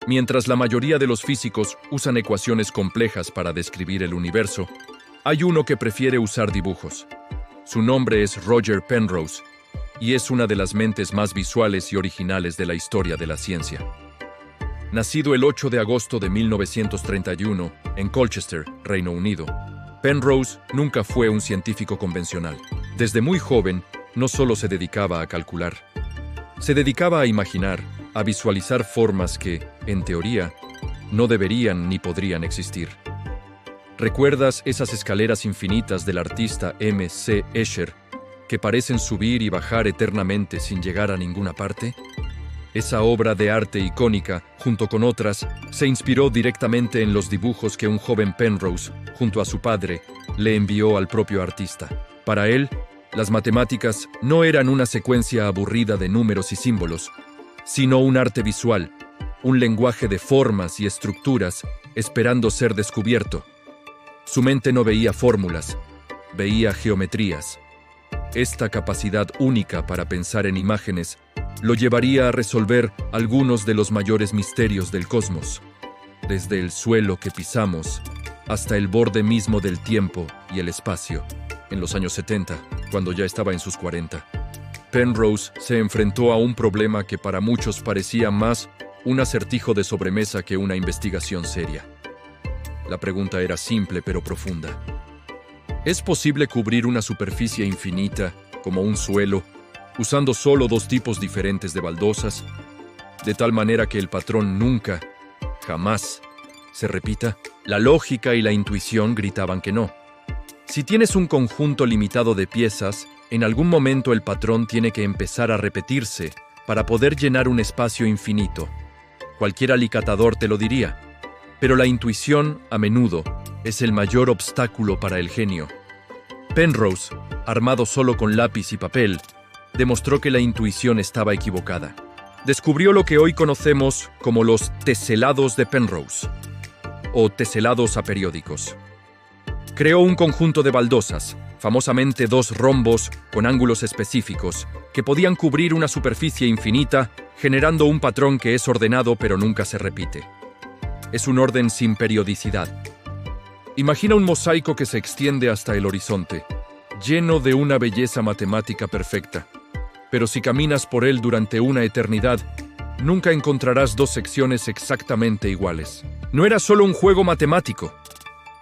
Mientras la mayoría de los físicos usan ecuaciones complejas para describir el universo, hay uno que prefiere usar dibujos. Su nombre es Roger Penrose, y es una de las mentes más visuales y originales de la historia de la ciencia. Nacido el 8 de agosto de 1931 en Colchester, Reino Unido, Penrose nunca fue un científico convencional. Desde muy joven, no solo se dedicaba a calcular, se dedicaba a imaginar, a visualizar formas que, en teoría, no deberían ni podrían existir. ¿Recuerdas esas escaleras infinitas del artista M. C. Escher que parecen subir y bajar eternamente sin llegar a ninguna parte? Esa obra de arte icónica, junto con otras, se inspiró directamente en los dibujos que un joven Penrose, junto a su padre, le envió al propio artista. Para él, las matemáticas no eran una secuencia aburrida de números y símbolos, sino un arte visual, un lenguaje de formas y estructuras esperando ser descubierto. Su mente no veía fórmulas, veía geometrías. Esta capacidad única para pensar en imágenes lo llevaría a resolver algunos de los mayores misterios del cosmos, desde el suelo que pisamos hasta el borde mismo del tiempo y el espacio. En los años 70, cuando ya estaba en sus 40, Penrose se enfrentó a un problema que para muchos parecía más un acertijo de sobremesa que una investigación seria. La pregunta era simple pero profunda. ¿Es posible cubrir una superficie infinita, como un suelo, usando solo dos tipos diferentes de baldosas, de tal manera que el patrón nunca, jamás, se repita? La lógica y la intuición gritaban que no. Si tienes un conjunto limitado de piezas, en algún momento el patrón tiene que empezar a repetirse para poder llenar un espacio infinito. Cualquier alicatador te lo diría. Pero la intuición, a menudo, es el mayor obstáculo para el genio. Penrose, armado solo con lápiz y papel, demostró que la intuición estaba equivocada. Descubrió lo que hoy conocemos como los teselados de Penrose, o teselados aperiódicos. Creó un conjunto de baldosas, famosamente dos rombos con ángulos específicos, que podían cubrir una superficie infinita, generando un patrón que es ordenado pero nunca se repite. Es un orden sin periodicidad. Imagina un mosaico que se extiende hasta el horizonte, lleno de una belleza matemática perfecta. Pero si caminas por él durante una eternidad, nunca encontrarás dos secciones exactamente iguales. No era solo un juego matemático.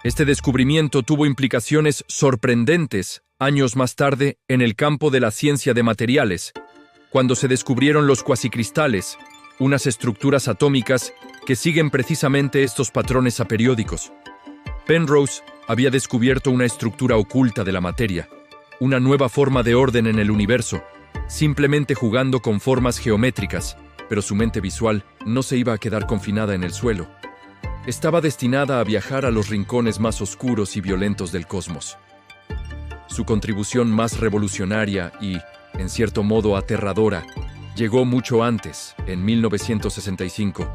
Este descubrimiento tuvo implicaciones sorprendentes años más tarde en el campo de la ciencia de materiales, cuando se descubrieron los cuasicristales, unas estructuras atómicas que siguen precisamente estos patrones aperiódicos. Penrose había descubierto una estructura oculta de la materia, una nueva forma de orden en el universo, simplemente jugando con formas geométricas, pero su mente visual no se iba a quedar confinada en el suelo. Estaba destinada a viajar a los rincones más oscuros y violentos del cosmos. Su contribución más revolucionaria y, en cierto modo, aterradora, llegó mucho antes, en 1965,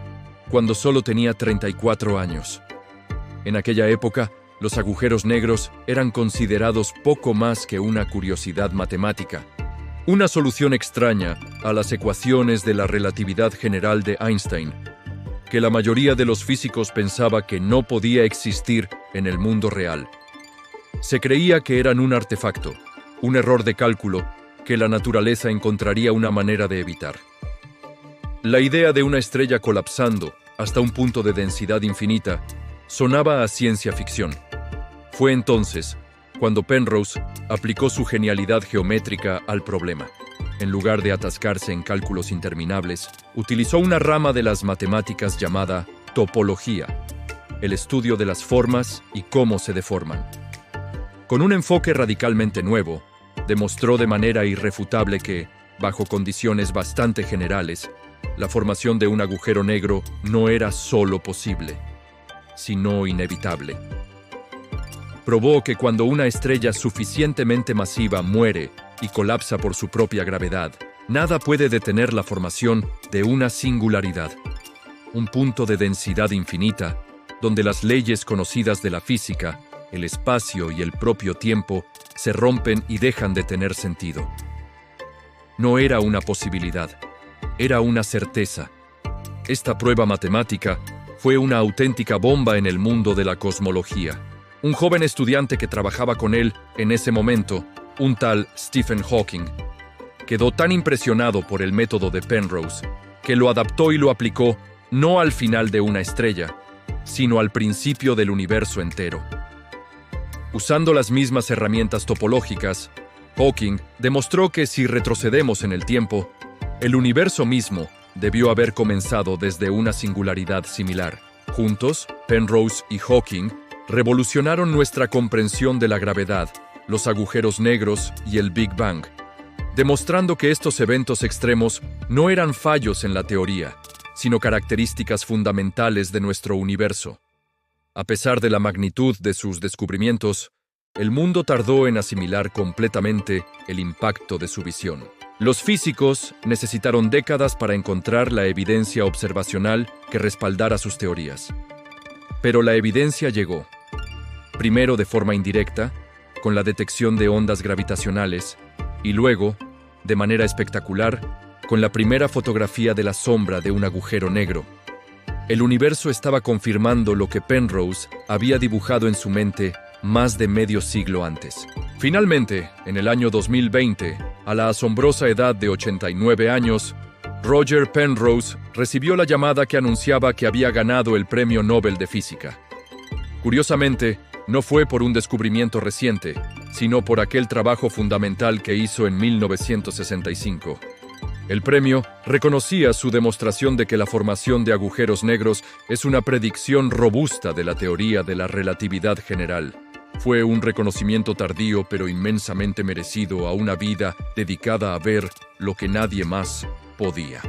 cuando solo tenía 34 años. En aquella época, los agujeros negros eran considerados poco más que una curiosidad matemática, una solución extraña a las ecuaciones de la relatividad general de Einstein, que la mayoría de los físicos pensaba que no podía existir en el mundo real. Se creía que eran un artefacto, un error de cálculo, que la naturaleza encontraría una manera de evitar. La idea de una estrella colapsando hasta un punto de densidad infinita sonaba a ciencia ficción. Fue entonces cuando Penrose aplicó su genialidad geométrica al problema. En lugar de atascarse en cálculos interminables, utilizó una rama de las matemáticas llamada topología, el estudio de las formas y cómo se deforman. Con un enfoque radicalmente nuevo, demostró de manera irrefutable que, bajo condiciones bastante generales, la formación de un agujero negro no era solo posible, sino inevitable. Probó que cuando una estrella suficientemente masiva muere y colapsa por su propia gravedad, nada puede detener la formación de una singularidad, un punto de densidad infinita, donde las leyes conocidas de la física, el espacio y el propio tiempo se rompen y dejan de tener sentido. No era una posibilidad, era una certeza. Esta prueba matemática fue una auténtica bomba en el mundo de la cosmología. Un joven estudiante que trabajaba con él en ese momento, un tal Stephen Hawking, quedó tan impresionado por el método de Penrose que lo adaptó y lo aplicó no al final de una estrella, sino al principio del universo entero. Usando las mismas herramientas topológicas, Hawking demostró que si retrocedemos en el tiempo, el universo mismo debió haber comenzado desde una singularidad similar. Juntos, Penrose y Hawking revolucionaron nuestra comprensión de la gravedad, los agujeros negros y el Big Bang, demostrando que estos eventos extremos no eran fallos en la teoría, sino características fundamentales de nuestro universo. A pesar de la magnitud de sus descubrimientos, el mundo tardó en asimilar completamente el impacto de su visión. Los físicos necesitaron décadas para encontrar la evidencia observacional que respaldara sus teorías. Pero la evidencia llegó, primero de forma indirecta, con la detección de ondas gravitacionales, y luego, de manera espectacular, con la primera fotografía de la sombra de un agujero negro. El universo estaba confirmando lo que Penrose había dibujado en su mente más de medio siglo antes. Finalmente, en el año 2020, a la asombrosa edad de 89 años, Roger Penrose recibió la llamada que anunciaba que había ganado el Premio Nobel de Física. Curiosamente, no fue por un descubrimiento reciente, sino por aquel trabajo fundamental que hizo en 1965. El premio reconocía su demostración de que la formación de agujeros negros es una predicción robusta de la teoría de la relatividad general. Fue un reconocimiento tardío pero inmensamente merecido a una vida dedicada a ver lo que nadie más podía.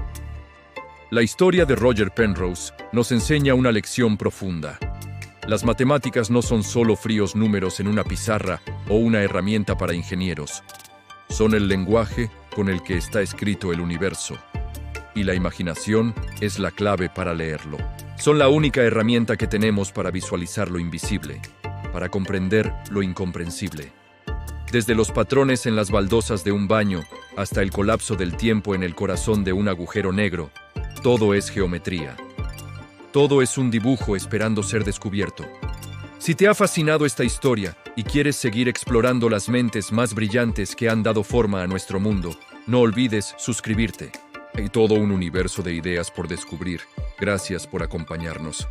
La historia de Roger Penrose nos enseña una lección profunda. Las matemáticas no son solo fríos números en una pizarra o una herramienta para ingenieros. Son el lenguaje con el que está escrito el universo. Y la imaginación es la clave para leerlo. Son la única herramienta que tenemos para visualizar lo invisible, para comprender lo incomprensible. Desde los patrones en las baldosas de un baño hasta el colapso del tiempo en el corazón de un agujero negro, todo es geometría. Todo es un dibujo esperando ser descubierto. Si te ha fascinado esta historia y quieres seguir explorando las mentes más brillantes que han dado forma a nuestro mundo, no olvides suscribirte. Hay todo un universo de ideas por descubrir. Gracias por acompañarnos.